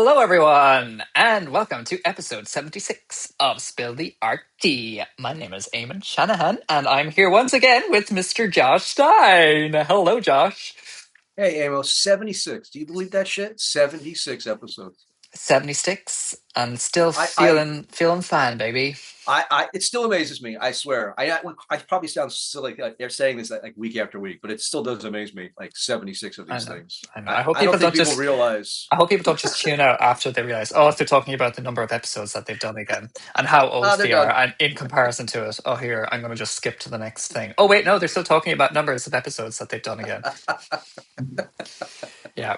Hello, everyone, and welcome to episode 76 of Spill the Tea. My name is Eamon Shanahan, and I'm here once again with Mr. Josh Stein. Hello, Josh. Hey, Amos, 76. Do you believe that shit? 76 episodes. 76, and still feeling fine, baby. It still amazes me. I swear. I probably sound silly they're saying this like week after week, but it still does amaze me. Like 76 of these things. I know. I hope I don't think people realize. I hope people don't just tune out after they realize, oh, they're talking about the number of episodes that they've done again and how old they are, and in comparison to it. Oh, here, I'm going to just skip to the next thing. Oh, wait, no, they're still talking about numbers of episodes that they've done again. Yeah.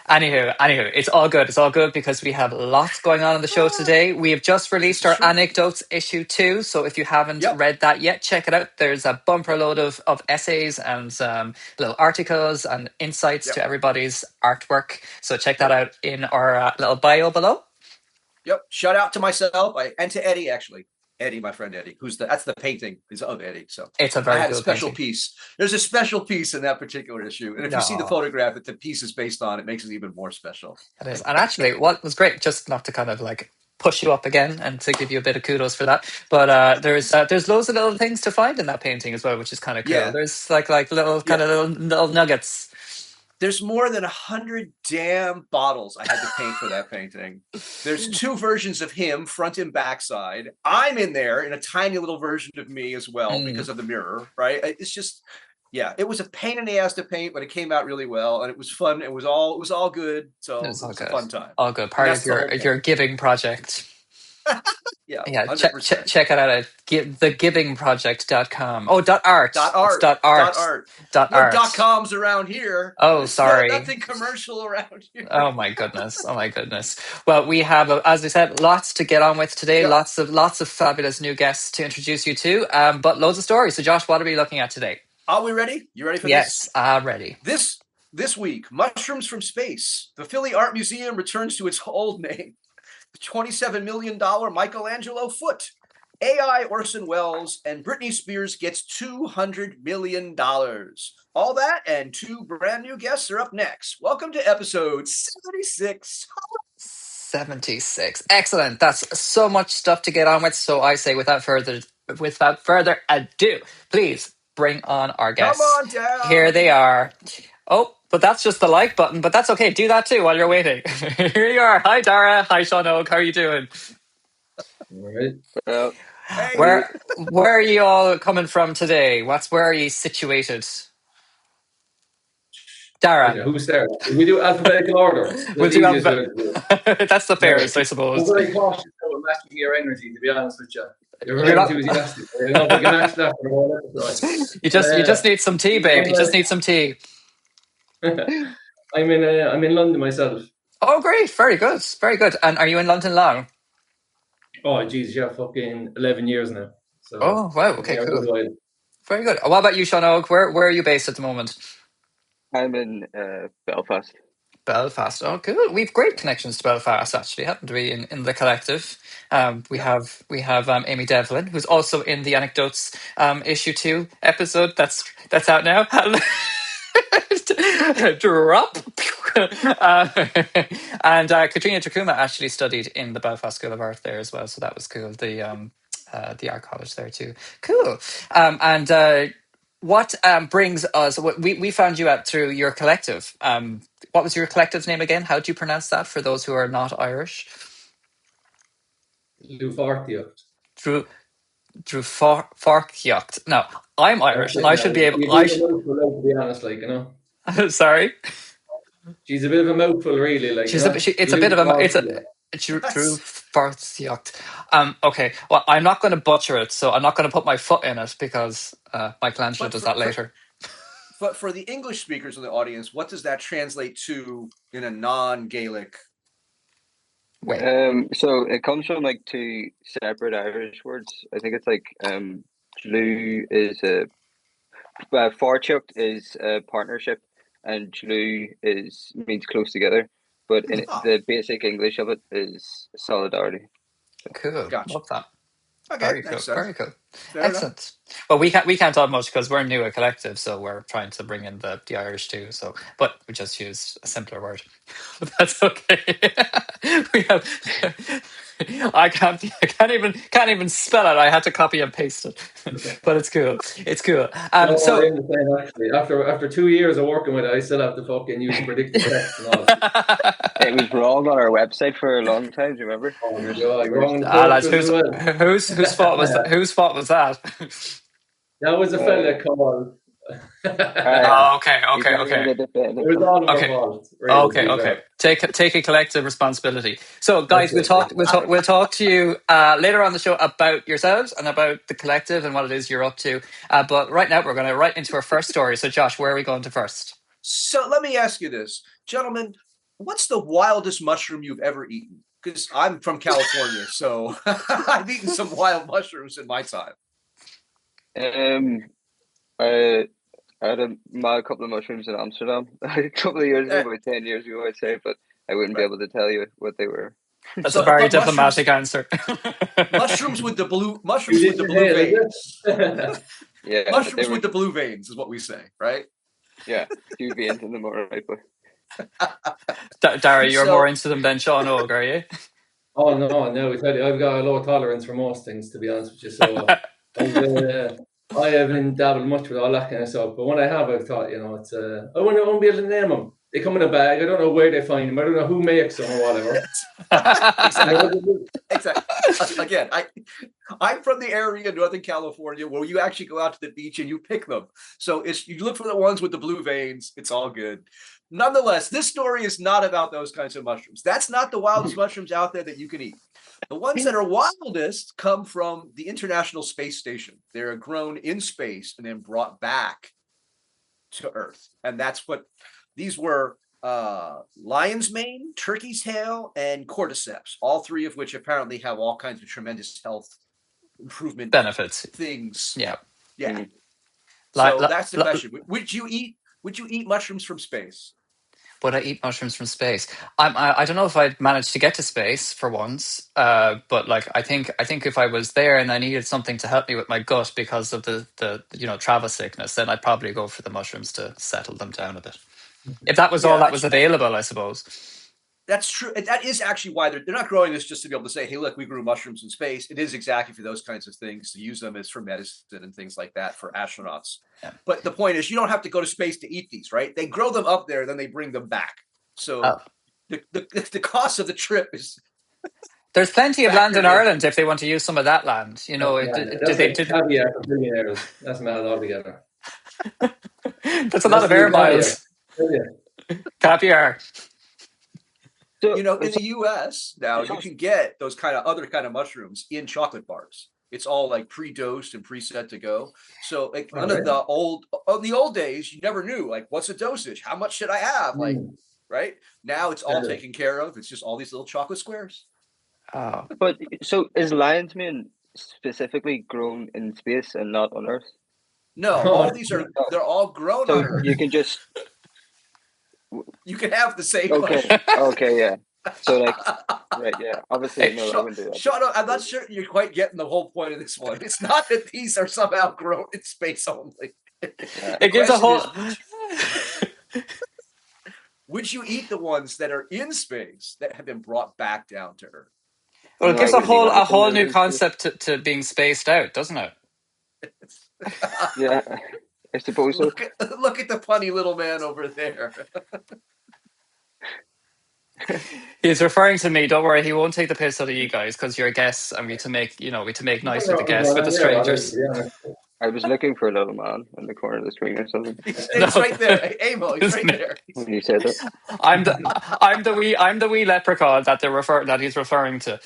Anywho, it's all good. It's all good because we have lots going on in the show today. We have just released our Anecdotes issue 2. So if you haven't read that yet, check it out. There's a bumper load of essays and little articles and insights to everybody's artwork. So check that out in our little bio below. Yep. Shout out to myself and to Eddie, actually. Eddie, my friend Eddie, that's the painting is of Eddie. So it's a very special painting. Piece. There's a special piece in that particular issue, and if you see the photograph that the piece is based on, it makes it even more special. It is, and actually, what was great, just not to kind of like push you up again and to give you a bit of kudos for that, but there's loads of little things to find in that painting as well, which is kind of cool. Yeah. There's like little kind of little nuggets. There's more than 100 damn bottles I had to paint for that painting. There's 2 versions of him, front and back side. I'm in there in a tiny little version of me as well because of the mirror, right? It's just, it was a pain in the ass to paint, but it came out really well, and it was fun. It was all good. So it was a fun time. All good. Part of your giving project. Yeah, check it out at thegivingproject.com. Oh, .art. No .coms around here. Oh, sorry. Nothing commercial around here. Oh my goodness. Well, we have, as I said, lots to get on with today. Lots of fabulous new guests to introduce you to, but loads of stories. So, Josh, what are we looking at today? Are we ready? You ready for this? Yes, I'm ready. This week, mushrooms from space. The Philly Art Museum returns to its old name. The $27 million Michelangelo foot. AI Orson Welles, and Britney Spears gets $200 million. All that and 2 brand new guests are up next. Welcome to episode 76. 76. Excellent. That's so much stuff to get on with. So I say, without further ado, please bring on our guests. Come on down. Here they are. Oh, but that's just the like button, but that's okay. Do that too while you're waiting. Here you are. Hi, Daragh. Hi, Sean Óg. How are you doing? All right. Where are you all coming from today? Where are you situated? Daragh. Who's there? We do alphabetical order. We'll do That's the fairest, I suppose. I'm very cautious about matching your energy, to be honest with you. You're very enthusiastic. You know, we can match that for the whole episode. You just need some tea, babe. You just need some tea. I'm in London myself. Oh, great! Very good, very good. And are you in London long? Oh, geez, yeah, fucking 11 years now. So, oh, wow. Okay, cool. Very good. What about you, Sean Óg? Where are you based at the moment? I'm in Belfast. Belfast. Oh, cool. We've great connections to Belfast, actually, haven't we? In the collective, we have Amy Devlin, who's also in the Anecdotes issue 2 episode that's out now. Drop. And Katrina Takuma actually studied in the Belfast School of Art there as well, so that was cool. The art college there too. Cool. And what brings us? We found you out through your collective. What was your collective's name again? How do you pronounce that for those who are not Irish? Dlúthpháirtíocht. Dlúthpháirtíocht. No, I'm Irish, and I should be able. To be honest, like, you know. Sorry. She's a bit of a mouthful, really. Like, it's a bit of a. It's Dlúthpháirtíocht. Okay. Well, I'm not going to butcher it, so I'm not going to put my foot in it because Michelangelo does that later. But for the English speakers in the audience, what does that translate to in a non-Gaelic way? So it comes from like 2 separate Irish words. I think it's like Dlú is a Pháirtíocht is a partnership, and Dlú means close together. But the basic English of it is solidarity. Cool. Gotcha. Love that. Okay, Very cool. makes sense. Very cool. Fair Excellent. Well, we can't talk much because we're new at Collective, so we're trying to bring in the Irish too. So, but we just use a simpler word. But that's okay. We have. I can't even spell it. I had to copy and paste it, but it's cool. It's cool. No, So. I'm the same actually. After 2 years of working with it, I still have to fucking use predictive text and all. It was wrong on our website for a long time. Do you remember? Oh We my were- god, we were- wrong in the Lads, filters as well. whose fault was that? Whose fault was that? That was a fella called. Oh, okay. It was all of our Okay. fault. Really, to be Okay. fair. Take a collective responsibility. So, guys, we'll talk to you later on the show about yourselves and about the collective and what it is you're up to. But right now, we're going to right into our first story. So, Josh, where are we going to first? So let me ask you this, gentlemen: what's the wildest mushroom you've ever eaten? Because I'm from California, so I've eaten some wild mushrooms in my time. I had a mad couple of mushrooms in Amsterdam a couple of years ago, about 10 years ago, I'd say, but I wouldn't be able to tell you what they were. That's a very diplomatic answer. Mushrooms with the blue veins. Yeah, mushrooms with the blue veins is what we say, right? Yeah, few veins in them, all right, but. Daragh, you're more into them than Sean Óg, are you? Oh no! I tell you, I've got a low tolerance for most things, to be honest with you. So I haven't dabbled much with all that kind of stuff. But when I have, I've thought, it's I won't be able to name them. They come in a bag. I don't know where they find them. I don't know who makes them or whatever. Exactly. Again, I'm from the area in Northern California where you actually go out to the beach and you pick them. So you look for the ones with the blue veins. It's all good. Nonetheless, this story is not about those kinds of mushrooms. That's not the wildest mushrooms out there that you can eat. The ones that are wildest come from the International Space Station. They're grown in space and then brought back to Earth. And that's what these were: lion's mane, turkey's tail, and cordyceps, all three of which apparently have all kinds of tremendous health improvement benefits things. Yeah. So that's the question. Would you eat mushrooms from space? Would I eat mushrooms from space? I don't know if I'd manage to get to space for once, but I think if I was there and I needed something to help me with my gut because of the travel sickness, then I'd probably go for the mushrooms to settle them down a bit. If that was all that was available, I suppose. That's true. That is actually why they're not growing this just to be able to say, hey, look, we grew mushrooms in space. It is exactly for those kinds of things, to use them as for medicine and things like that for astronauts. Yeah. But the point is, you don't have to go to space to eat these, right? They grow them up there, then they bring them back. So the cost of the trip is... There's plenty of land in Ireland if they want to use some of that land. Caviar for billionaires. That's mad altogether. That's a lot of air miles. Caviar. So, in the U.S. now, you can get those other kind of mushrooms in chocolate bars. It's all pre-dosed and preset to go. So, the old days, you never knew what's the dosage? How much should I have? Right now, it's all taken care of. It's just all these little chocolate squares. Oh, but so is lion's mane specifically grown in space and not on Earth? No, all these they're all grown on Earth. You can just. You can have the same. Okay, yeah. So right, yeah. Obviously, no, I wouldn't do that. Shut up! I'm not sure you're quite getting the whole point of this one. It's not that these are somehow grown in space only. It gives a whole. Would you eat the ones that are in space that have been brought back down to Earth? Well, it gives a whole new concept to being spaced out, doesn't it? Yeah, I suppose so. Look at the punny little man over there. He's referring to me. Don't worry, he won't take the piss out of you guys because you're guests, and we to make nice with the guests, with the strangers. I was looking for a little man in the corner of the screen or something. It's right there, Amo. He's right there. When you said that, I'm the wee leprechaun that he's referring to.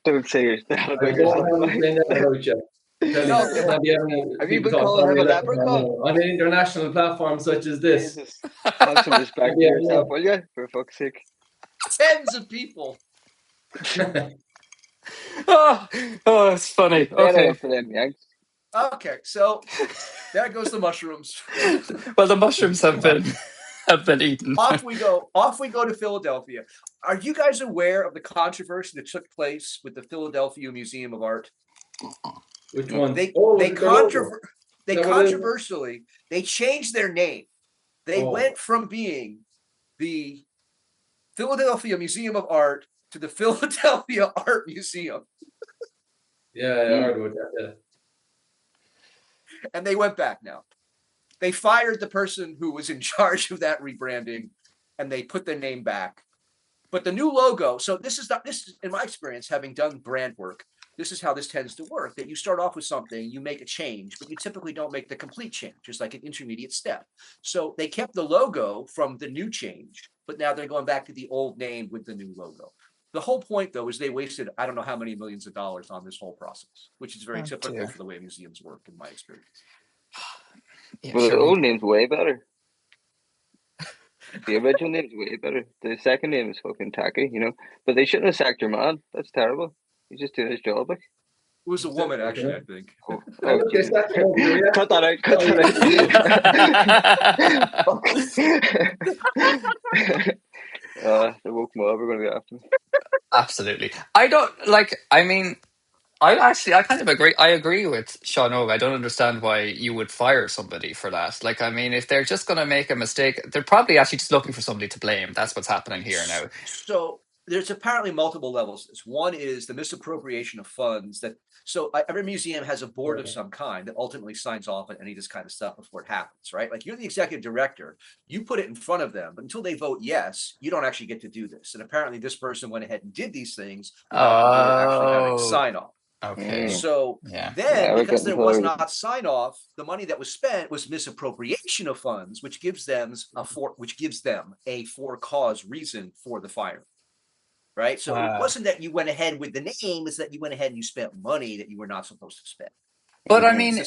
Don't say that about yourself. Have you been calling him a leprechaun on an international platform such as this? Have some respect for yourself, will you? For fuck's sake. Tens of people. Oh, it's funny. Okay, so there goes the mushrooms. Well, the mushrooms have been eaten. Off we go to Philadelphia. Are you guys aware of the controversy that took place with the Philadelphia Museum of Art? Which one? They the logo. controversially they changed their name. They went from being the Philadelphia Museum of Art to the Philadelphia Art Museum. Yeah, I heard about that. Yeah. And they went back now. They fired the person who was in charge of that rebranding, and they put the name back. But the new logo, so this is in my experience, having done brand work, this is how this tends to work, that you start off with something, you make a change, but you typically don't make the complete change. It's like an intermediate step. So they kept the logo from the new change, but now they're going back to the old name with the new logo. The whole point, though, is they wasted, I don't know how many millions of dollars on this whole process, which is very typical for the way museums work, in my experience. Yeah, well, the old name's way better. The original name's way better. The second name is fucking tacky, you know. But they shouldn't have sacked your man. That's terrible. He's just doing his job. Like. It was a woman, actually, I think. Cut that out. The woke mob are going to be after me. Absolutely. I kind of agree. I agree with Sean Óg. I don't understand why you would fire somebody for that. Like, I mean, if they're just going to make a mistake, they're probably actually just looking for somebody to blame. That's what's happening here now. So there's apparently multiple levels. One is the misappropriation of funds. So every museum has a board of some kind that ultimately signs off on any of this kind of stuff before it happens, right? Like, you're the executive director, you put it in front of them, but until they vote yes, you don't actually get to do this. And apparently this person went ahead and did these things without the board actually having a sign off. Okay. So then, because there was not sign off, the money that was spent was misappropriation of funds, which gives them a for cause reason for the fire. Right. So it wasn't that you went ahead with the name, it's that you went ahead and you spent money that you were not supposed to spend. But I mean,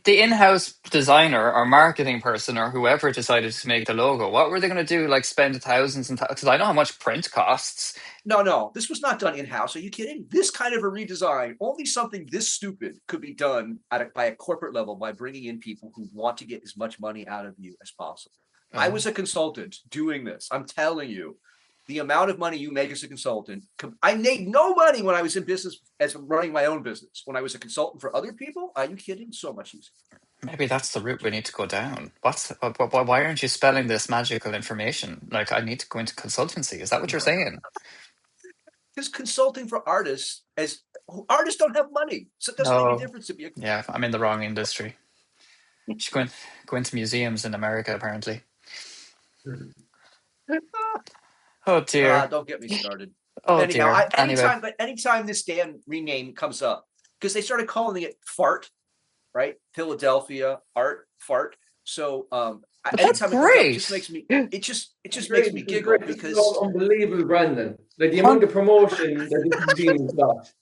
the in-house designer or marketing person or whoever decided to make the logo, what were they going to do? Like, spend thousands and thousands? Because I know how much print costs. No, this was not done in-house. Are you kidding? This kind of a redesign, only something this stupid could be done by a corporate level by bringing in people who want to get as much money out of you as possible. I was a consultant doing this. I'm telling you, the amount of money you make as a consultant, I made no money when I was in business as running my own business. When I was a consultant for other people, are you kidding? So much easier. Maybe that's the route we need to go down. Why aren't you spelling this magical information? Like, I need to go into consultancy. Is that what you're saying? Because consulting for artists don't have money, so it doesn't make a difference to be. Yeah, I'm in the wrong industry. You should go into museums in America, apparently. Oh dear! Don't get me started. Anyhow, anytime this damn rename comes up, because they started calling it FART, right? Philadelphia Art Fart. So anytime it just makes me, it just makes me giggle because it's unbelievable branding. Like the amount of promotion that this team got.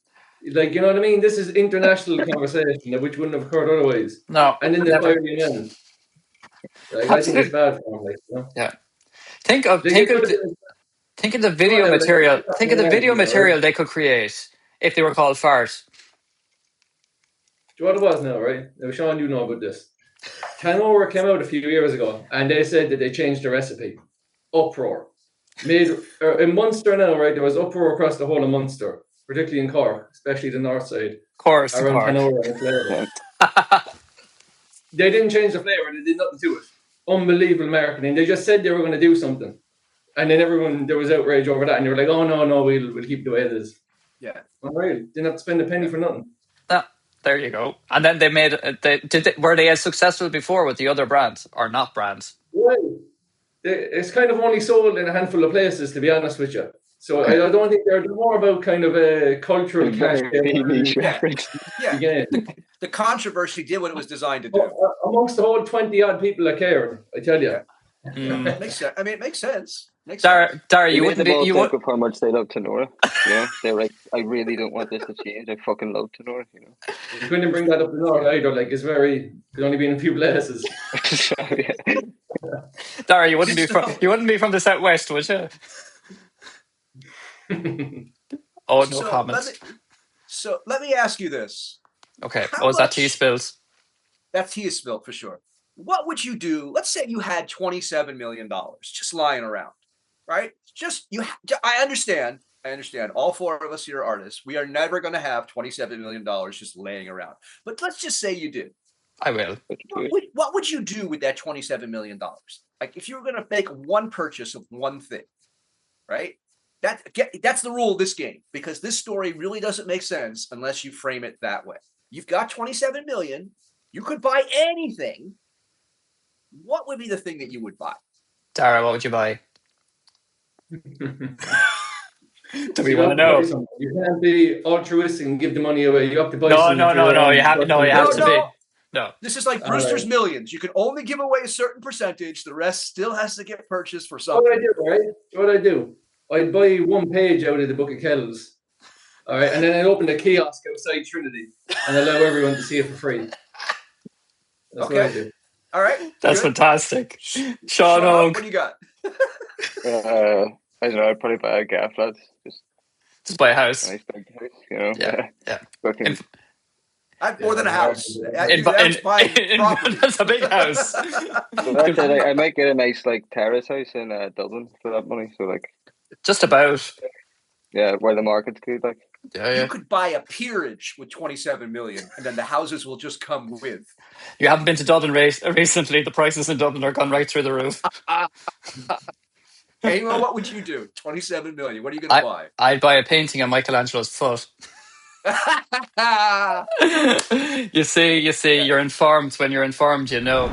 Like, you know what I mean? This is international conversation which wouldn't have occurred otherwise. No, and then the firing in. Like, I think it's bad for them. Like, you know? Yeah. Think of the video material. Think of the video material they could create if they were called Fart. Do you know what it was now, right? Now, Sean, you know about this. Tanora came out a few years ago, and they said that they changed the recipe. Uproar. In Munster now, right? There was uproar across the whole of Munster, particularly in Cork, especially the north side. Around Tanora and flavour. They didn't change the flavour. They did nothing to it. Unbelievable marketing. They just said they were going to do something. And then there was outrage over that, and they were like, "Oh no, we'll keep the way it is." Yeah, unreal. Didn't have to spend a penny for nothing. There you go. And then they made. Were they as successful before with the other brands or not brands? Well, it's kind of only sold in a handful of places, to be honest with you. So I don't think they're more about kind of a cultural cash. Yeah. The controversy did what it was designed to do. Amongst the whole 20-odd people that care, I tell you. Makes sense. I mean, it makes sense. Daragh, you wouldn't be. You would how much they love Tanora. Yeah, they're like, I really don't want this to change. I fucking love Tanora. You know, you couldn't bring that up the north either. Like, it's only been in a few places. Daragh, you wouldn't be from the southwest, would you? No comments. Let me ask you this. Okay. Is that tea spills? That tea is spilled for sure. What would you do? Let's say you had $27 million just lying around, right? I understand I understand. All four of us here are artists. We are never going to have $27 million just laying around. But let's just say you did. I will. What would you do with that $27 million? Like if you were going to make one purchase of one thing, right? That's the rule of this game, because this story really doesn't make sense unless you frame it that way. You've got 27 million. You could buy anything. What would be the thing that you would buy? Dara, what would you buy? Do we want to know? You can't be altruistic and give the money away. You have to buy No. something. You have to be. No. This is like Brewster's Millions. You can only give away a certain percentage. The rest still has to get purchased for something. What I do? I'd buy one page out of the Book of Kells. All right, and then I'd open a kiosk outside Trinity and allow everyone to see it for free. That's what I do. All right. That's good. Fantastic. Sean What Óg. do you got? I don't know. I'd probably buy a gaff, lads. Just buy a house. Nice big house, you know. Yeah. Fucking- I've more than a house. That's a big house. That's it, I might get a nice like terrace house in Dublin for that money. So like, Just about. yeah, where the market's good. Like, You could buy a peerage with 27 million, and then the houses will just come with. You haven't been to Dublin recently. The prices in Dublin are gone right through the roof. Amo, what would you do? 27 million. What are you going to buy? I'd buy a painting of Michelangelo's foot. You see, you're informed. When you're informed, you know.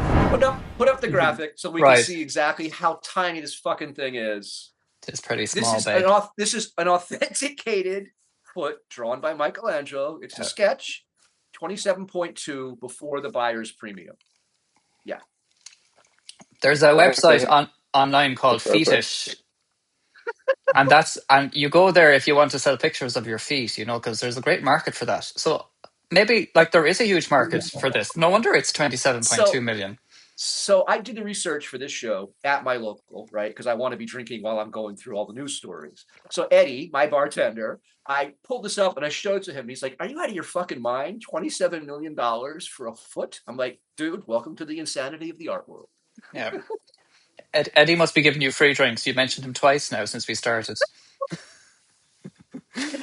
Put up the graphic so we can see exactly how tiny this fucking thing is. It's pretty small, This is an authenticated foot drawn by Michelangelo. It's a sketch, 27.2 before the buyer's premium. Yeah. There's a website online called Feetish. And you go there if you want to sell pictures of your feet, you know, because there's a great market for that. So maybe like there is a huge market for this. No wonder it's 27.2 million. So I did the research for this show at my local, right? Because I want to be drinking while I'm going through all the news stories. So Eddie, my bartender, I pulled this up and I showed it to him. And he's like, "Are you out of your fucking mind? $27 million for a foot?" I'm like, "Dude, welcome to the insanity of the art world." Yeah. Eddie must be giving you free drinks. You mentioned him twice now since we started.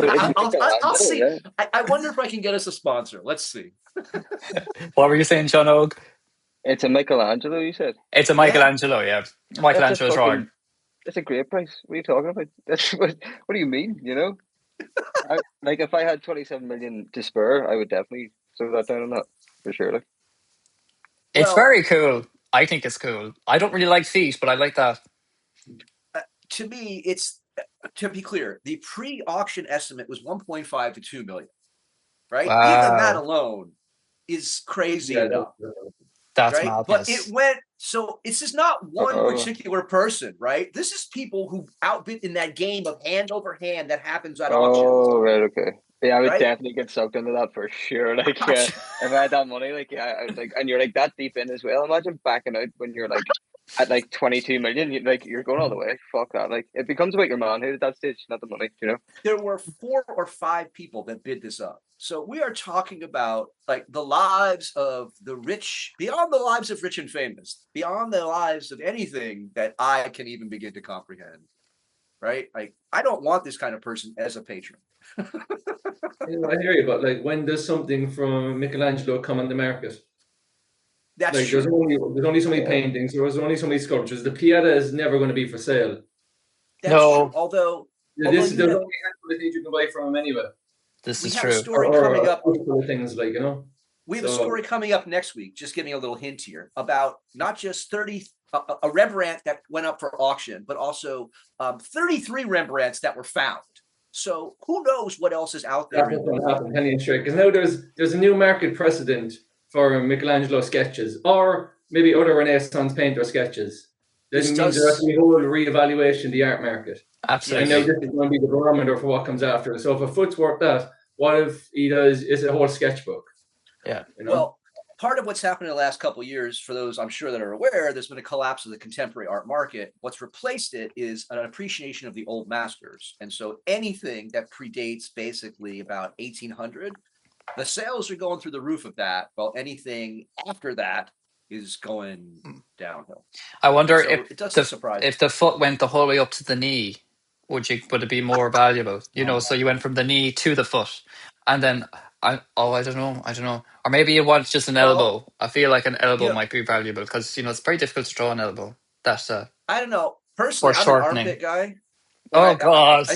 I'll see. I wonder if I can get us a sponsor. Let's see. What were you saying, Sean Óg? it's a Michelangelo, you said? It's a Michelangelo, yeah. Michelangelo's drawing. That's a great price. What are you talking about? What do you mean, you know? Like, if I had 27 million to spare, I would definitely throw that down on that, for sure. Like. It's very cool. I think it's cool. I don't really like feet, but I like that. To me, to be clear, the pre-auction estimate was 1.5 to 2 million, right? Wow. Even that alone is crazy enough. That's right? madness. But it went, so it's just not one particular person, right? This is people who outbid in that game of hand over hand that happens at auctions. Oh, right, okay. Yeah, I would definitely get sucked into that for sure. Like, if I had that money, like, yeah, I was like, and you're like that deep in as well. Imagine backing out when you're like at like 22 million. You're going all the way. Fuck that. Like, it becomes about your manhood at that stage, not the money. You know. There were 4 or 5 people that bid this up. So we are talking about like the lives of the rich, beyond the lives of rich and famous, beyond the lives of anything that I can even begin to comprehend. Right? Like, I don't want this kind of person as a patron. I hear you, but like, when does something from Michelangelo come on the market? That's like, true. There's only so many paintings. There's only so many sculptures. The Pieta is never going to be for sale. That's true. Although there's only a handful of things you can buy from him anyway. This is true. We have a story coming up. Things like, you know. We have a story coming up next week. Just giving a little hint here about not just a Rembrandt that went up for auction, but also 33 Rembrandts that were found. So who knows what else is out there? That's going to happen, Penny and Trick. Because now there's a new market precedent for Michelangelo sketches, or maybe other Renaissance painter sketches. This means there's a whole reevaluation of the art market. Absolutely. And now this is going to be the barometer for what comes after. So if a foot's worth that, what if he does is a whole sketchbook? Yeah. You know? Well, part of what's happened in the last couple of years, for those I'm sure that are aware, there's been a collapse of the contemporary art market. What's replaced it is an appreciation of the old masters. And so anything that predates basically about 1800, the sales are going through the roof of that, while anything after that is going downhill. I wonder if it doesn't surprise if the foot went the whole way up to the knee, would it be more valuable? So you went from the knee to the foot, and then I don't know, or maybe you want just an Well, elbow. I feel like an elbow you know, might be valuable because it's very difficult to draw an elbow. That's I don't know. Personally, I'm an foreshortening. armpit guy. Oh And God.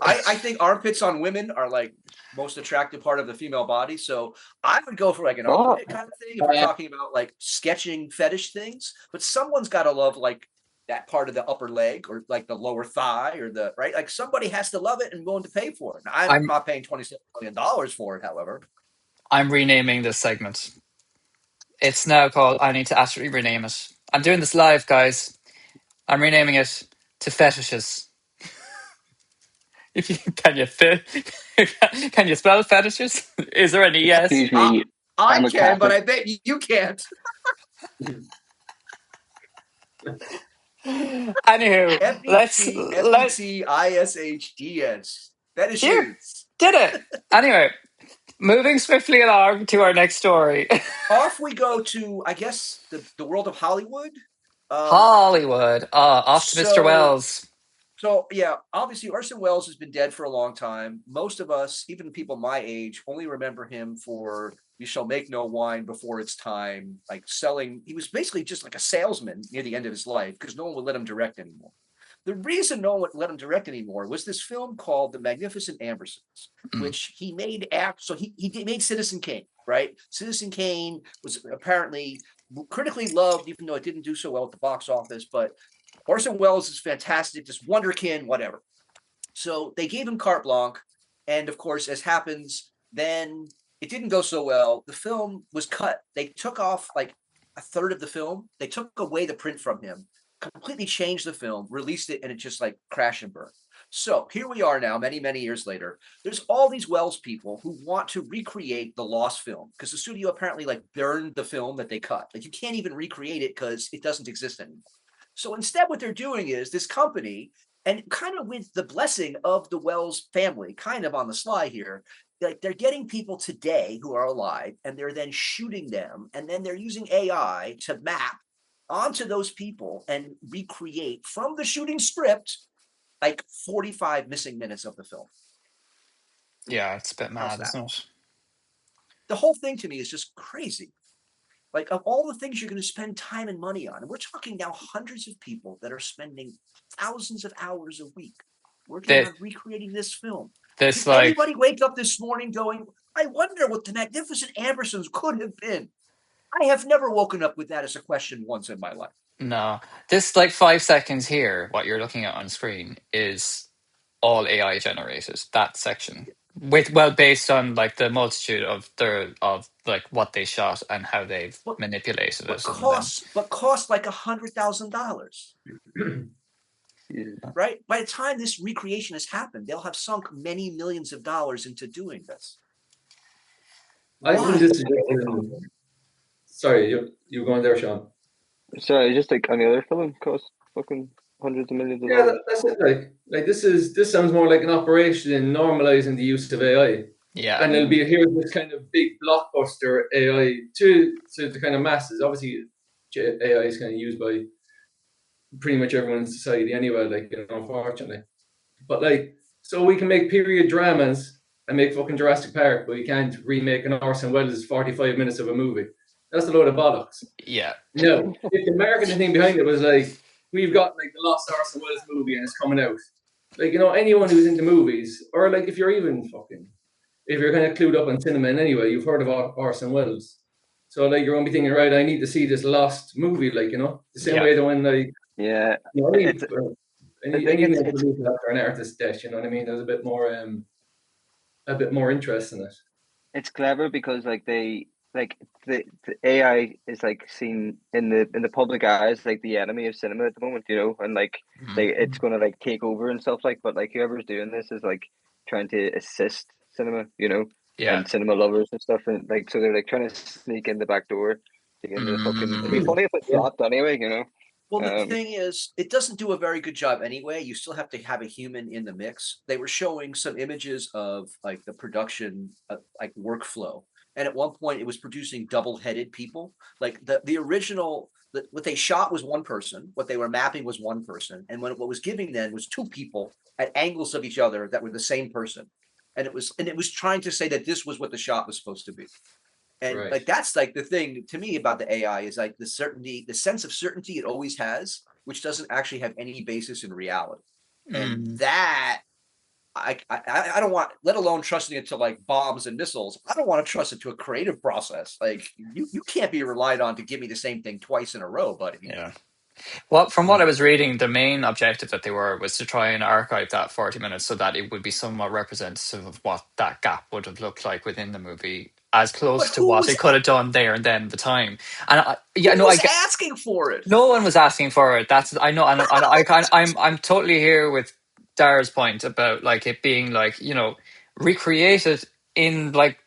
I think armpits on women are like most attractive part of the female body. So I would go for like an armpit kind of thing if we're talking about like sketching fetish things. But someone's got to love like that part of the upper leg or like the lower thigh or the right. Like somebody has to love it and willing to pay for it. I'm not paying $27 million for it, however. I'm renaming this segment. It's now called. I need to actually rename it. I'm doing this live, guys. I'm renaming it to fetishes. If you can you spell fetishes? Is there any yes? Excuse me. I can, but I bet you can't. Anywho, FETISHDS. That is here, did it. Anyway, moving swiftly along to our next story. Off we go to, I guess, the world of Hollywood. Hollywood. Off to Mr. Welles. So, yeah, obviously Orson Welles has been dead for a long time. Most of us, even people my age, only remember him for You Shall Make No Wine Before It's Time, like selling. He was basically just like a salesman near the end of his life because no one would let him direct anymore. The reason no one would let him direct anymore was this film called The Magnificent Ambersons, which he made after. So he made Citizen Kane, right? Citizen Kane was apparently critically loved, even though it didn't do so well at the box office. But Orson Welles is fantastic, just wonderkin, whatever. So they gave him carte blanche. And of course, as happens, then it didn't go so well. The film was cut. They took off like a third of the film. They took away the print from him, completely changed the film, released it, and it just like crashed and burned. So here we are now, many, many years later. There's all these Welles people who want to recreate the lost film because the studio apparently like burned the film that they cut. Like you can't even recreate it because it doesn't exist anymore. So instead, what they're doing is this company, and kind of with the blessing of the Welles family, kind of on the sly here, like they're getting people today who are alive, and they're then shooting them, and then they're using AI to map onto those people and recreate from the shooting script like 45 missing minutes of the film. Yeah, it's a bit mad, isn't it? The whole thing to me is just crazy. Like of all the things you're going to spend time and money on, and we're talking now hundreds of people that are spending thousands of hours a week working on recreating this film. Did anybody wake up this morning going, I wonder what the Magnificent Ambersons could have been? I have never woken up with that as a question once in my life. No. This 5 seconds here, what you're looking at on screen is all AI generated, that section. Based on the multitude of what they shot and how they've manipulated it. But cost like $100,000. Right? By the time this recreation has happened, they'll have sunk many millions of dollars into doing this. I think this is sorry, you were going there, Sean. Sorry, just like any other film cost fucking hundreds of millions of dollars. Yeah, that's it. Like this sounds more like an operation in normalizing the use of AI. Yeah, and it'll be here's this kind of big blockbuster AI to the kind of masses. Obviously, AI is kind of used by pretty much everyone in society anyway. Unfortunately, but so we can make period dramas and make fucking Jurassic Park, but we can't remake an Orson Welles 45 minutes of a movie. That's a load of bollocks. Yeah. No, if the marketing thing behind it was we've got the Lost Orson Welles movie and it's coming out. Anyone who's into movies, or if you're even if you're kind of clued up on cinema in any way, you've heard of Orson Welles. So you're going to be thinking, right, I need to see this Lost movie, the same way that when after an artist's death, you know what I mean? There's a bit more interest in it. It's clever because the AI is seen in the public eye as the enemy of cinema at the moment, and it's going to take over and stuff but whoever's doing this is trying to assist cinema, and cinema lovers and stuff, and so they're trying to sneak in the back door to get into the fucking. It'd be funny if it flopped anyway, Well, the thing is, it doesn't do a very good job anyway. You still have to have a human in the mix. They were showing some images of the production workflow, and at one point it was producing double-headed people. Like the original, what they shot was one person, what they were mapping was one person, and what was giving then was two people at angles of each other that were the same person, and it was trying to say that this was what the shot was supposed to be. And Right. like that's like the thing to me about the AI is like the certainty, the sense of certainty it always has, which doesn't actually have any basis in reality. And that I don't want, let alone trusting it to like bombs and missiles. I don't want to trust it to a creative process. Like you can't be relied on to give me the same thing twice in a row, buddy. Yeah. Well, from what I was reading, the main objective that they was to try and archive that 40 minutes so that it would be somewhat representative of what that gap would have looked like within the movie, as close to what it could have done there and then at the time. And who was asking for it? No one was asking for it. I know, and I'm totally here with Dar's point about like it being like, you know, recreated in like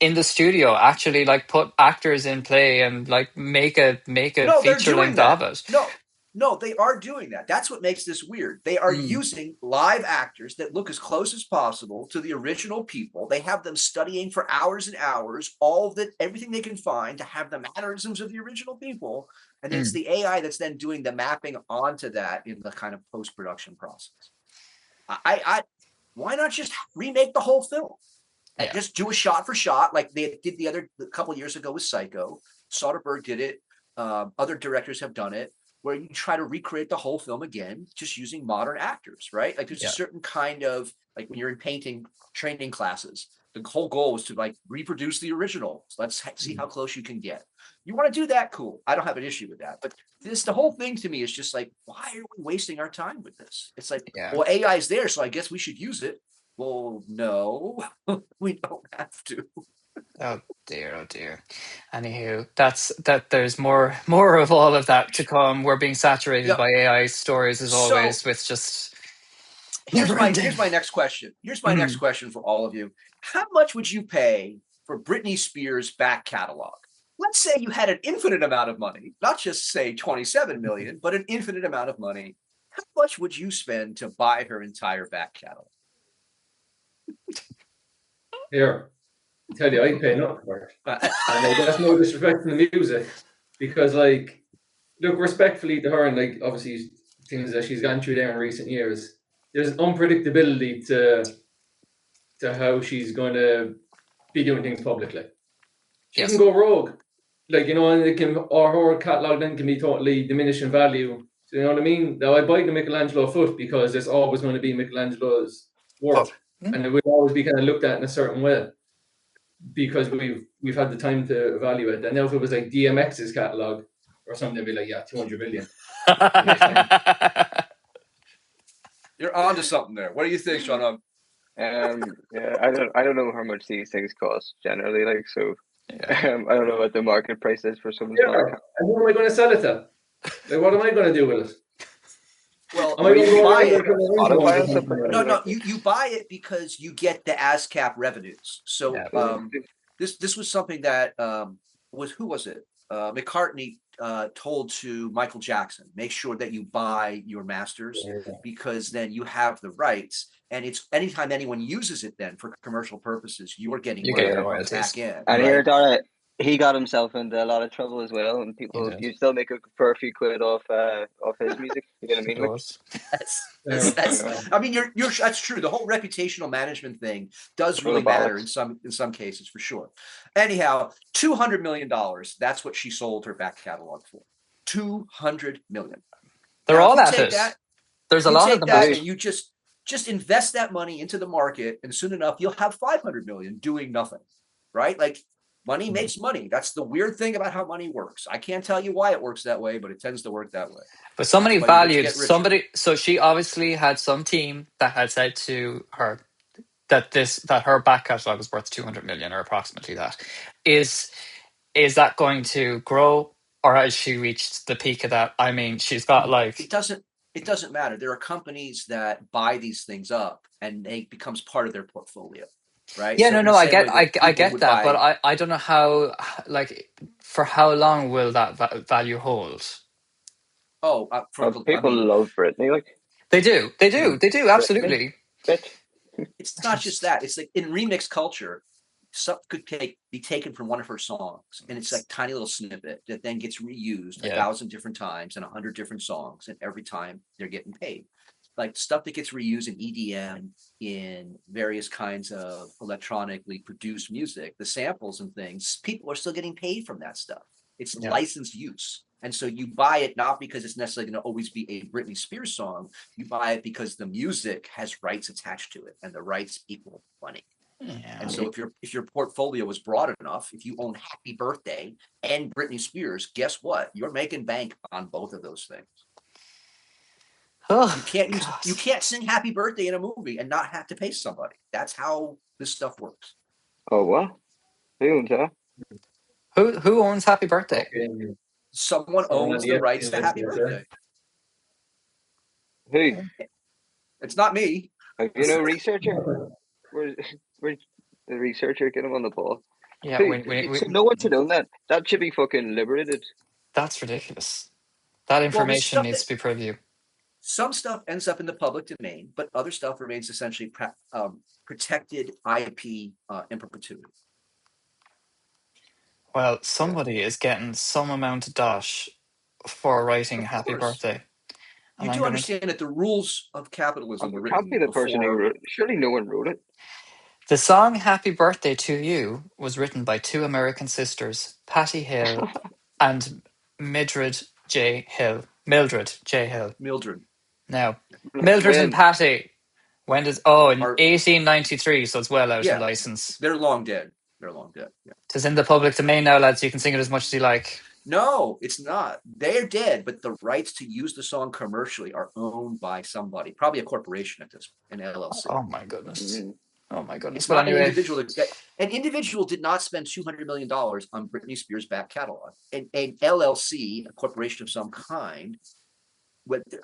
in the studio, actually like put actors in play and like make a feature length of it. No, they are doing that. That's what makes this weird. They are using live actors that look as close as possible to the original people. They have them studying for hours and hours, everything they can find to have the mannerisms of the original people. And it's the AI that's then doing the mapping onto that in the kind of post-production process. Why not just remake the whole film? And just do a shot for shot like they did a couple of years ago with Psycho. Soderbergh did it. Other directors have done it, where you try to recreate the whole film again, just using modern actors, right? Like there's a certain kind of, like when you're in painting training classes, the whole goal is to like reproduce the original. So let's see how close you can get. You want to do that? Cool. I don't have an issue with that. But the whole thing to me is just like, why are we wasting our time with this? It's like, well, AI is there, so I guess we should use it. Well, no, we don't have to. Oh dear. Anywho, there's more of all of that to come. We're being saturated by AI stories as always, with just here's my next question. Here's my next question for all of you. How much would you pay for Britney Spears' back catalog? Let's say you had an infinite amount of money, not just say 27 million, but an infinite amount of money. How much would you spend to buy her entire back catalog? Here, I tell you, I pay nothing for it. And that's no disrespect to the music, because like, look, respectfully to her, and like obviously things that she's gone through there in recent years, there's unpredictability to how she's going to be doing things publicly. She can go rogue, like, you know, and it can, or her catalog then can be totally diminished in value. So, you know what I mean? Now I buy the Michelangelo foot because there's always going to be Michelangelo's work, and it will always be kind of looked at in a certain way, because we've had the time to evaluate that. Now if it was like DMX's catalog or something, it'd be like, 200 million. You're onto something there. What do you think, Sean? I don't know how much these things cost generally, like, so I don't know what the market price is for some of them. And who am I going to sell it to? Like, what am I going to do with it? Well, you buy it. You buy it because you get the ASCAP revenues. So this was something that who was it? McCartney told to Michael Jackson, make sure that you buy your masters, because then you have the rights, and it's anytime anyone uses it then for commercial purposes, you are getting royalties back in. And here, Dara, he got himself into a lot of trouble as well, and you still make a few quid off his music. You know what I mean? That's I mean, you're that's true. The whole reputational management thing does really matter in some cases, for sure. Anyhow, $200 million. That's what she sold her back catalog for. $200 million. They're all at it. There's a lot of them. And you just invest that money into the market, and soon enough you'll have 500 million doing nothing, right? Like, money makes money. That's the weird thing about how money works. I can't tell you why it works that way, but it tends to work that way. But somebody valued somebody. So she obviously had some team that had said to her that her back catalog was worth 200 million, or approximately that. Is that going to grow, or has she reached the peak of that? I mean, she's got like it doesn't matter. There are companies that buy these things up, and it becomes part of their portfolio. Right? Yeah, so I get that, but I don't know how, like, for how long will that value hold? People love Britney, like they do, absolutely. It's not just that. It's like in remix culture, stuff could be taken from one of her songs, and it's like tiny little snippet that then gets reused 1,000 different times in 100 different songs, and every time they're getting paid. Like stuff that gets reused in EDM, in various kinds of electronically produced music, the samples and things, people are still getting paid from that stuff. It's licensed use. And so you buy it not because it's necessarily going to always be a Britney Spears song. You buy it because the music has rights attached to it, and the rights equal money. Yeah. And so if your portfolio is broad enough, if you own Happy Birthday and Britney Spears, guess what? You're making bank on both of those things. Oh, you can't sing Happy Birthday in a movie and not have to pay somebody. That's how this stuff works. Oh, what? Who owns that? Who owns Happy Birthday? Someone owns the rights to Happy Birthday. Who? It's not me. Have you no researcher? Where's the researcher? Get him on the ball. Yeah, so no one should own that. That should be fucking liberated. That's ridiculous. That information needs to be previewed. Some stuff ends up in the public domain, but other stuff remains essentially protected IP in perpetuity. Well, somebody is getting some amount of dosh for writing Happy Birthday. You do understand that the rules of capitalism were written. Can't be the person who wrote it. Surely no one wrote it. The song Happy Birthday to You was written by two American sisters, Patty Hill and Mildred J. Hill. Now, Mildred and Patty, when does... Oh, in 1893, so it's well out of license. They're long dead. Yeah. It's in the public domain now, lads. You can sing it as much as you like. No, it's not. They're dead, but the rights to use the song commercially are owned by somebody, probably a corporation at this, an LLC. Oh my goodness. Oh my goodness. It's not anyway, an individual did not spend $200 million on Britney Spears' back catalog. An LLC, a corporation of some kind,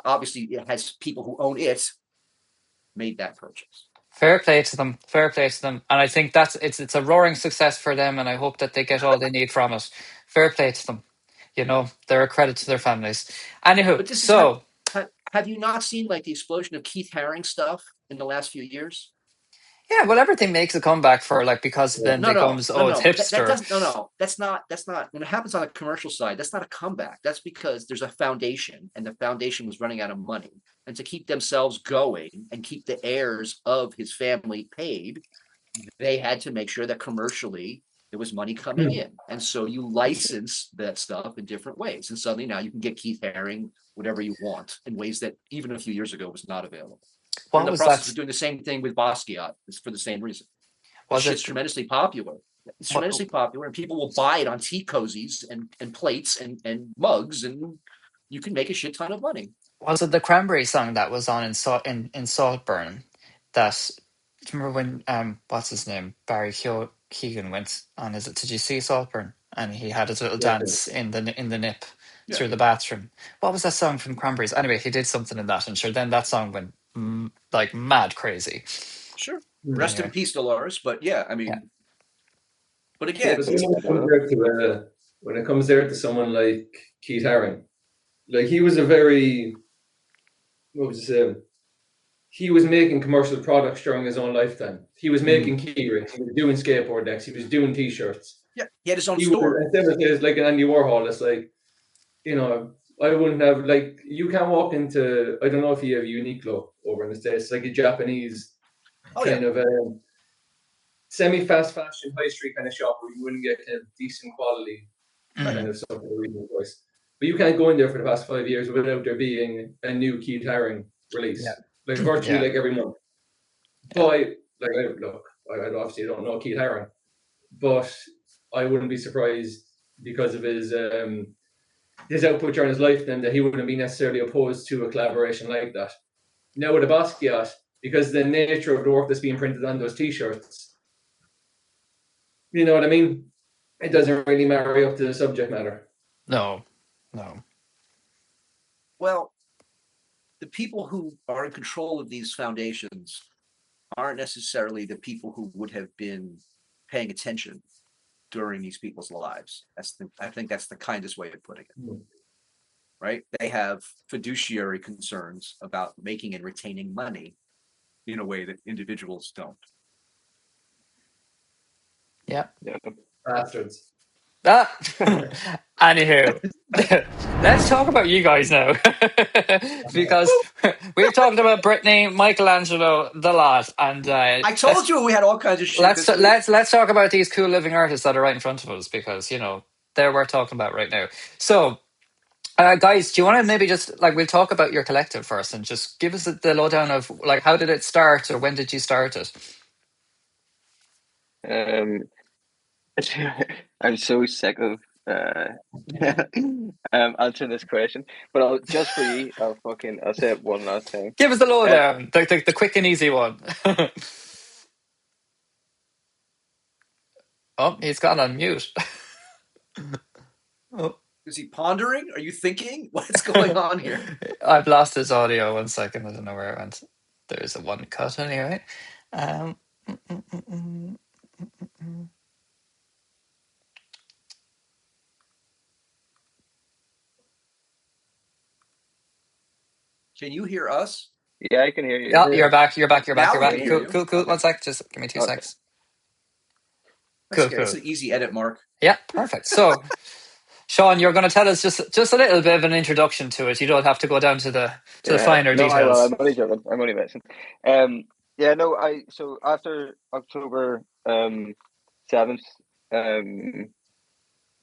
obviously it has people who own it, made that purchase. Fair play to them. And I think it's a roaring success for them, and I hope that they get all they need from it. Fair play to them. You know, they're a credit to their families. Anywho, have you not seen like the explosion of Keith Haring stuff in the last few years? Yeah, well, everything makes a comeback because then becomes it's hipster. That's not when it happens on a commercial side. That's not a comeback. That's because there's a foundation, and the foundation was running out of money, and to keep themselves going and keep the heirs of his family paid, they had to make sure that commercially there was money coming in, and so you license that stuff in different ways, and suddenly now you can get Keith Haring whatever you want in ways that even a few years ago was not available. We're in the process of doing the same thing with Basquiat. It's for the same reason. It's tremendously popular. It's tremendously popular, and people will buy it on tea cozies and plates and mugs, and you can make a shit ton of money. Was it the Cranberry song that was on in Saltburn? That, do you remember when what's his name, Barry Keoghan went on? Did you see Saltburn? And he had his little dance in the nip through the bathroom. What was that song from Cranberries? Anyway, he did something in that, and sure, then that song went like mad crazy. Sure. Rest in peace, Dolores. But yeah, I mean, but again, when it comes there to someone like Keith Haring, like he was a very, he was making commercial products during his own lifetime. He was making key rings, he was doing skateboard decks, he was doing t-shirts. Yeah, he had his own store. It's like an Andy Warhol. It's like, you know, I wouldn't have, like, you can't walk into, I don't know if you have Uniqlo over in the States, like a Japanese kind of semi-fast fashion high street kind of shop where you wouldn't get kind of decent quality kind of stuff at a reasonable price. But you can't go in there for the past 5 years without there being a new Keith Haring release, like virtually like every month. But I obviously don't know Keith Haring, but I wouldn't be surprised because of his output during his lifetime that he wouldn't be necessarily opposed to a collaboration like that. Now with a Basquiat, because the nature of the work that's being printed on those t-shirts, you know what I mean? It doesn't really marry up to the subject matter. No. Well, the people who are in control of these foundations aren't necessarily the people who would have been paying attention during these people's lives. I think that's the kindest way of putting it. Right? They have fiduciary concerns about making and retaining money in a way that individuals don't. Yeah. Bastards. Anywho, let's talk about you guys now. Because we've talked about Britney, Michelangelo, the lot, and I told you we had all kinds of shit this week. let's talk about these cool living artists that are right in front of us, because they're worth talking about right now. So, guys, do you want to maybe just we'll talk about your collective first, and just give us the lowdown of how did it start, or when did you start it? I'm so sick of answering this question, but just for you, I'll say it one last time. Give us the lowdown, the quick and easy one. Oh, he's gone on mute. Oh. Is he pondering? Are you thinking? What's going on here? I've lost his audio. 1 second. I don't know where it went. There's a one cut anyway. Can you hear us? Yeah, I can hear you. Yeah, you're back. You're back. Now we can hear Cool, you. cool, cool. Okay. 1 sec. Just give me 2 seconds. That's Cool, good. cool. It's an easy edit, Mark. Yeah, perfect. So, Sean, you're going to tell us just a little bit of an introduction to it. You don't have to go down to the finer details. I'm only joking. I'm only messing. So after October 7th,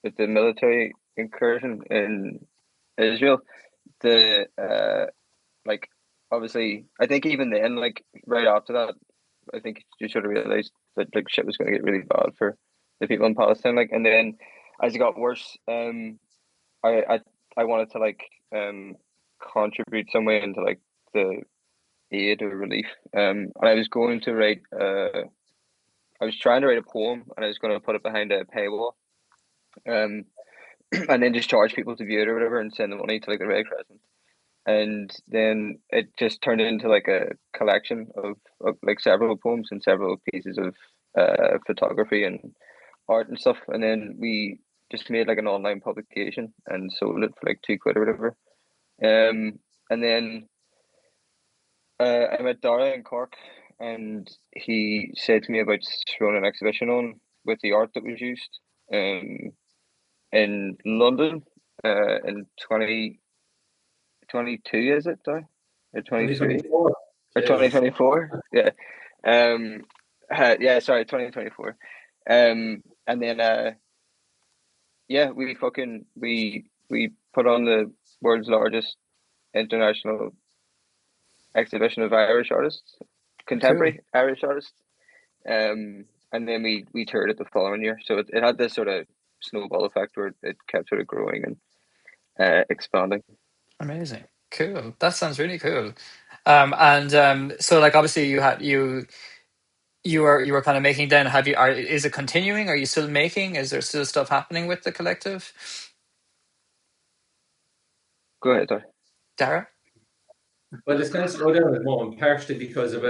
with the military incursion in Israel, obviously, I think even then, right after that, I think you sort of realized that shit was going to get really bad for the people in Palestine. And then as it got worse, I wanted to contribute some way into the aid or relief. And I was going to write. I was trying to write a poem, and I was going to put it behind a paywall. And then just charge people to view it or whatever, and send the money to the Red Crescent. And then it just turned into a collection of several poems and several pieces of photography and art and stuff. And then we just made an online publication and sold it for £2 or whatever. And then I met Daragh in Cork, and he said to me about throwing an exhibition on with the art that was used in London in 2022, is it? Or 23? Or 2024? Yeah. Sorry, 2024. And then we put on the world's largest international exhibition of Irish artists, contemporary Irish artists. And then we toured it the following year. So it had this sort of snowball effect where it kept sort of growing and expanding. Amazing. Cool. That sounds really cool. So obviously you were kind of making then. Is it continuing? Are you still making? Is there still stuff happening with the collective? Go ahead, sorry. Daragh? Well, it's kind of slowed down at the moment, partially because of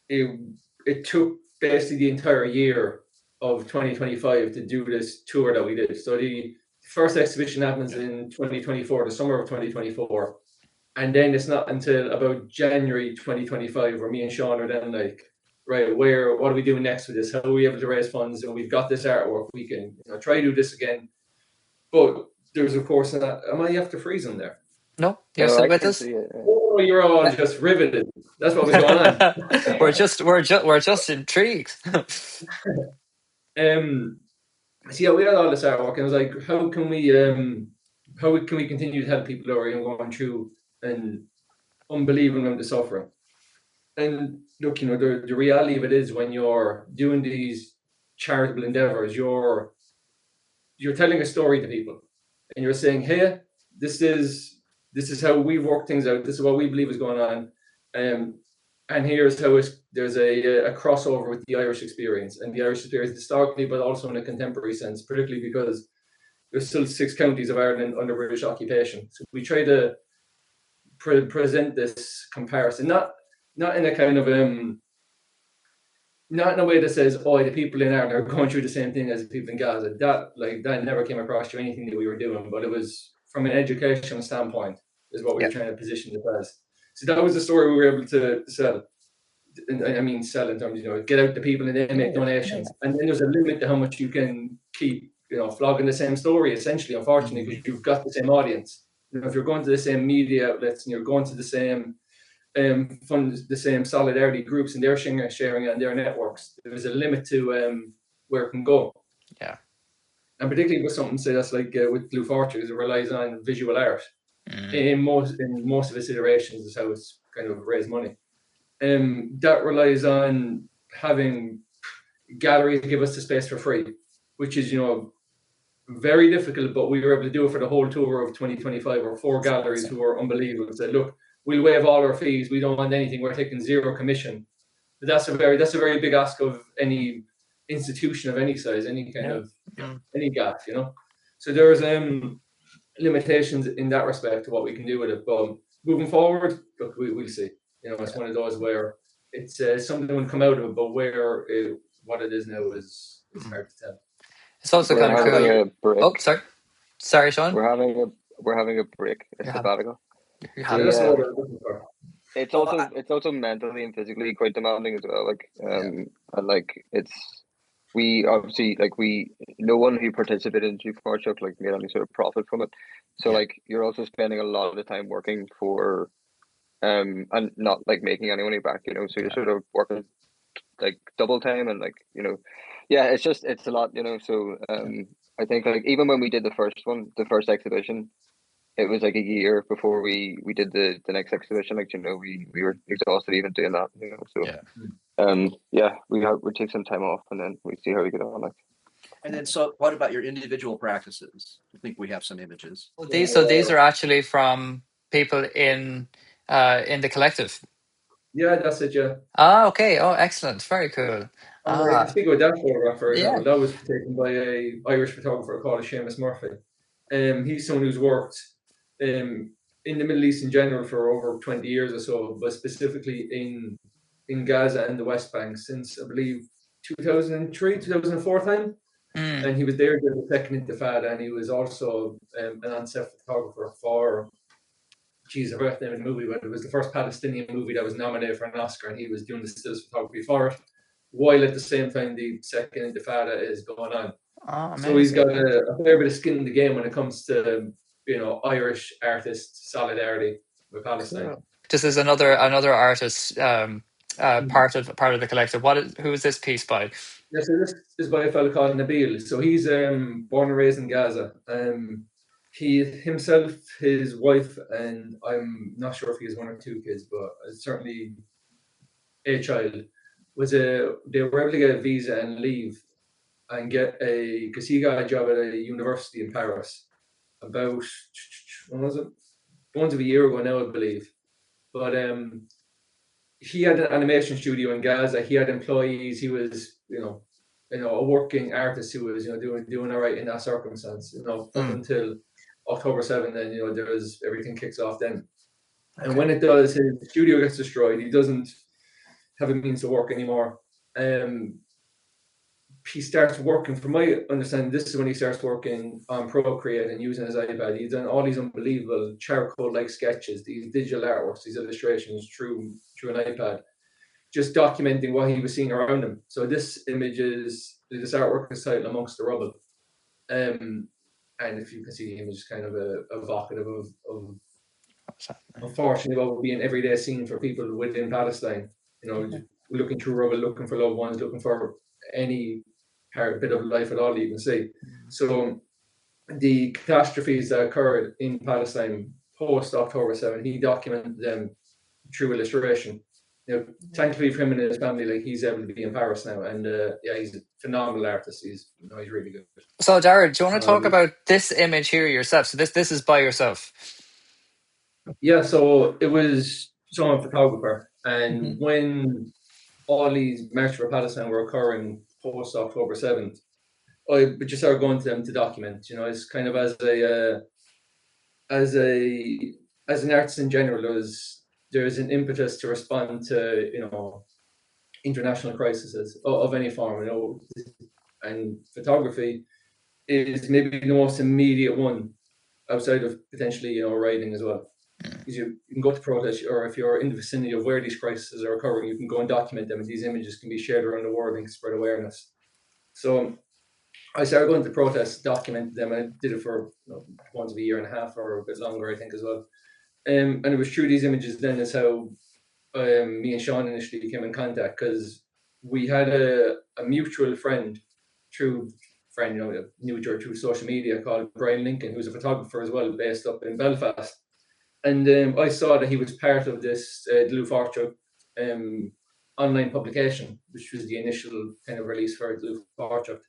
it took basically the entire year of 2025 to do this tour that we did. So the first exhibition happens in 2024, the summer of 2024. And then it's not until about January 2025 where me and Sean are then right, what are we doing next with this? How are we able to raise funds? And we've got this artwork. We can try to do this again. But there's, of course, am I after freezing there? No, you're still with us. Oh, you're all just riveted. That's what was going on. we're just intrigued. So yeah, we had all this artwork, and I was like, how can we continue to help people who are going through an unbelievable amount of suffering? And look, the reality of it is, when you're doing these charitable endeavors, you're telling a story to people, and you're saying, hey, this is how we work things out. This is what we believe is going on. And here's how there's a crossover with the Irish experience, and the Irish experience historically, but also in a contemporary sense, particularly because there's still 6 counties of Ireland under British occupation. So we try to present this comparison, not in a kind of not in a way that says, the people in Ireland are going through the same thing as the people in Gaza. That never came across to anything that we were doing, but it was from an educational standpoint is what we were trying to position it as. So that was the story we were able to sell. I mean sell in terms, get out to people and then make donations. And then there's a limit to how much you can keep, flogging the same story, essentially, unfortunately, because you've got the same audience. If you're going to the same media outlets and you're going to the same fund, the same solidarity groups, and they're sharing on their networks, there's a limit to where it can go. Yeah. And particularly with something, say, that's like with Dlúthpháirtíocht, it relies on visual art. In most of its iterations is how it's kind of raised money. That relies on having galleries give us the space for free, which is, very difficult, but we were able to do it for the whole tour of 2025, or 4 galleries who were unbelievable. Said, look, we'll waive all our fees. We don't want anything. We're taking 0 commission. But that's a very big ask of any institution of any size, any kind of any gaff, So there's limitations in that respect to what we can do with it. But moving forward, look, we'll see. It's one of those where it's something that will come out of it, but what it is now is hard to tell. It's also kind of cool. Oh, sorry, Sean. We're having a break. It's sabbatical. It's also mentally and physically quite demanding as well. And we obviously no one who participated in Dlúthpháirtíocht made any sort of profit from it. So you're also spending a lot of the time working for and not making any money back, so you're sort of working double time and it's a lot, so I think even when we did the first exhibition, it was a year before we did the next exhibition. We were exhausted even doing that, so we take some time off and then we see how we get on. And then, so what about your individual practices? I think we have some images. These are actually from people in the collective. Yeah, that's it. Yeah. Okay. Oh, excellent. Very cool. I can speak about that photograph, for example. That was taken by an Irish photographer called Seamus Murphy. He's someone who's worked in the Middle East in general for over 20 years or so, but specifically in Gaza and the West Bank since, I believe, 2003, 2004 time. And he was there during the second Intifada, and he was also an on-set photographer for, I forgot the name of the movie, but it was the first Palestinian movie that was nominated for an Oscar, and he was doing the stills photography for it, while at the same time the second Intifada is going on. So he's got a fair bit of skin in the game when it comes to Irish artist solidarity with Palestine. This is another artist part of the collective. Who is this piece by? Yeah, so this is by a fellow called Nabil. So he's born and raised in Gaza. He himself, his wife, and I'm not sure if he has 1 or 2 kids, but certainly a child, they were able to get a visa and leave and because he got a job at a university in Paris about, when was it? Once of a year ago now, I believe. But he had an animation studio in Gaza. He had employees. He was, a working artist who was, doing all right in that circumstance, up until October 7th. Then, everything kicks off then. Okay. And when it does, his studio gets destroyed. He doesn't have a means to work anymore. He starts working, from my understanding, this is when he starts working on Procreate and using his iPad. He's done all these unbelievable charcoal-like sketches, these digital artworks, these illustrations through an iPad, just documenting what he was seeing around him. So this artwork is titled Amongst the Rubble. And if you can see the image, is kind of evocative of unfortunately what would be an everyday scene for people within Palestine. Looking through rubble, looking for loved ones, looking for any bit of life at all you can see. So the catastrophes that occurred in Palestine post October 7, he documented them through illustration. Thankfully for him and his family, he's able to be in Paris now, and he's a phenomenal artist. He's really good. So Daragh, do you want to talk about this image here yourself? So this is by yourself. Yeah, so it was someone photographer, and when all these marches for Palestine were occurring post October 7th, I just started going to them to document. It's kind of as an artist in general, there's an impetus to respond to international crises of any form. And photography is maybe the most immediate one, outside of potentially writing as well. You can go to protests, or if you're in the vicinity of where these crises are occurring, you can go and document them, and these images can be shared around the world and spread awareness. So I started going to protests, documented them, and I did it for once a year and a half or a bit longer, I think, as well. And it was through these images then is how me and Sean initially came in contact, because we had a mutual friend knew each other through social media, called Brian Lincoln, who's a photographer as well, based up in Belfast. And I saw that he was part of this Dlúthpháirtíocht online publication, which was the initial kind of release for Dlúthpháirtíocht.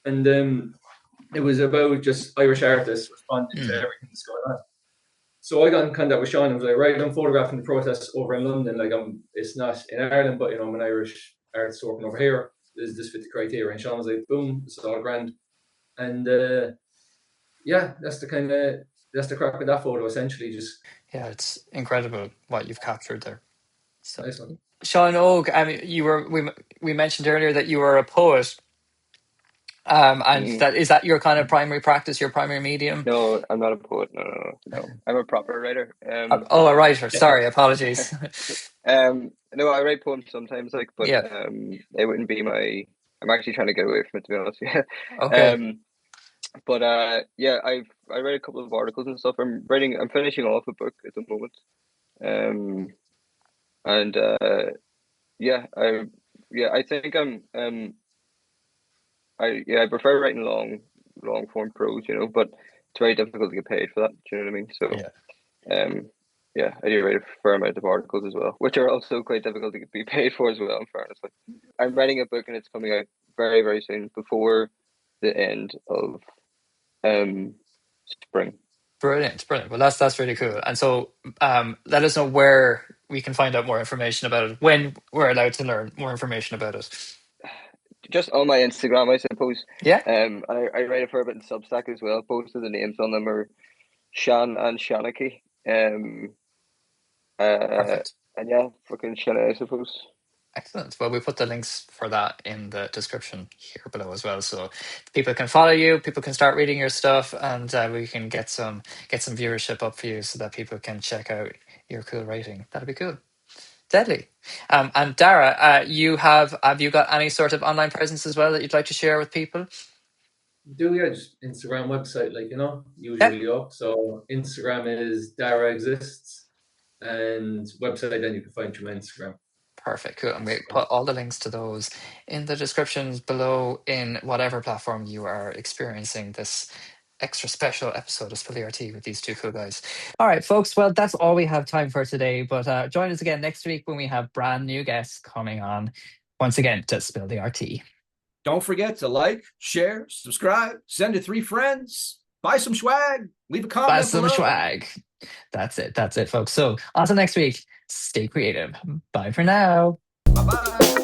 And it was about just Irish artists responding to everything that's going on. So I got in contact with Sean and was like, right, I'm photographing the protests over in London. Like, it's not in Ireland, but I'm an Irish artist working over here. Does this fit the criteria? And Sean was like, boom, it's all grand. And that's the crack with that photo, essentially. It's incredible what you've captured there. So, nice one. Sean Óg, I mean, we mentioned earlier that you were a poet. And is that your kind of primary practice, your primary medium? No, I'm not a poet. No. I'm a proper writer. A writer. Sorry, apologies. No, I write poems sometimes, but it wouldn't be my. I'm actually trying to get away from it, to be honest. Okay. But I read a couple of articles and stuff. I'm finishing off a book at the moment. I think I prefer writing long form prose, but it's very difficult to get paid for that. Do you know what I mean? So I do write a fair amount of articles as well, which are also quite difficult to be paid for as well, in fairness. I'm writing a book and it's coming out very, very soon, before the end of spring. Brilliant. Well, that's really cool. And so let us know where we can find out more information about it, when we're allowed to learn more information about it. Just on my Instagram, I suppose. Yeah. I write a fair bit in Substack as well. Both of the names on them are Shan and Shanaki. Perfect. And fucking Shanna, I suppose. Excellent. Well, we put the links for that in the description here below as well, so people can follow you, people can start reading your stuff, and we can get some viewership up for you, so that people can check out your cool writing. That'd be cool. Deadly. And Daragh, have you got any sort of online presence as well that you'd like to share with people? Just Instagram, website, usually up. So Instagram is Daragh Exists, and website then you can find through my Instagram. Perfect, cool. And we put all the links to those in the descriptions below, in whatever platform you are experiencing this extra special episode of Spill the RT with these two cool guys. All right, folks. Well, that's all we have time for today. But join us again next week when we have brand new guests coming on once again to Spill the RT. Don't forget to like, share, subscribe, send to 3 friends, buy some swag, leave a comment. Buy some swag. That's it, folks. So until next week, stay creative. Bye for now. Bye-bye.